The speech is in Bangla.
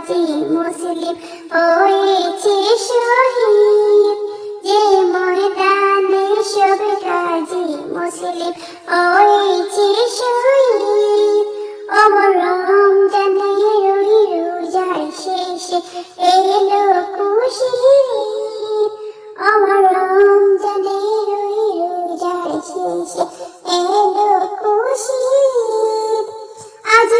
কাজী মুসলিম হয়েছে শহীদ, যে ময়দানে সব কাজী মুসলিম হয়েছে শহীদ। অমর রমজানের ওই রোজার শেষে এলো খুশির ঈদ, অমর রমজানের ওই রোজার শেষে এলো খুশির ঈদ। আজ